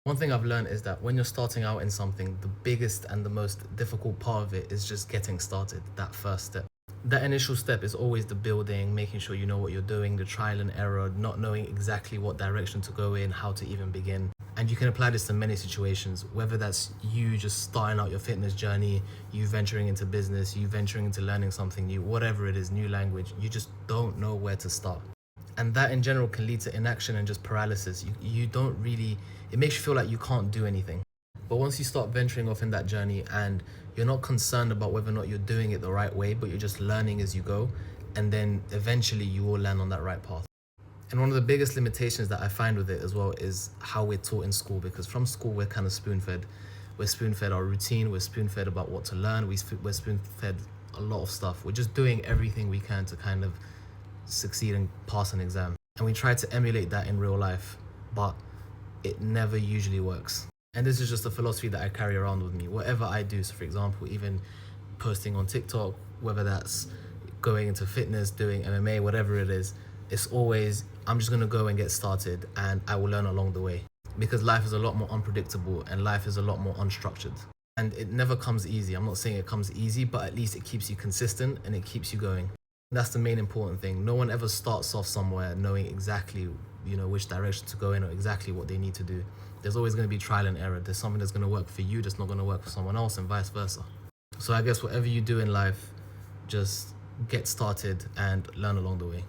One thing I've learned is that when you're starting out in something, the biggest and the most difficult part of it is just getting started, that first step. That initial step is always the building, making sure you know what you're doing, the trial and error, not knowing exactly what direction to go in, how to even begin. And you can apply this to many situations, whether that's you just starting out your fitness journey, you venturing into business, you venturing into learning something new, whatever it is, new language, you just don't know where to start. And that in general can lead to inaction and just paralysis. You don't really, it makes you feel like you can't do anything. But once you start venturing off in that journey and you're not concerned about whether or not you're doing it the right way, but you're just learning as you go, and then eventually you will land on that right path. And one of the biggest limitations that I find with it as well is how we're taught in school, because from school we're kind of spoon fed. We're spoon fed our routine, we're spoon fed about what to learn, we're spoon fed a lot of stuff. We're just doing everything we can to kind of succeed and pass an exam. And we try to emulate that in real life, but it never usually works. And this is just a philosophy that I carry around with me. Whatever I do, so for example, even posting on TikTok, whether that's going into fitness, doing MMA, whatever it is, it's always, I'm just gonna go and get started and I will learn along the way. Because life is a lot more unpredictable and life is a lot more unstructured. And it never comes easy. I'm not saying it comes easy, but at least it keeps you consistent and it keeps you going. That's the main important thing. No one ever starts off somewhere knowing exactly, which direction to go in or exactly what they need to do. There's always going to be trial and error. There's something that's going to work for you that's not going to work for someone else, and vice versa. So I guess whatever you do in life, just get started and learn along the way.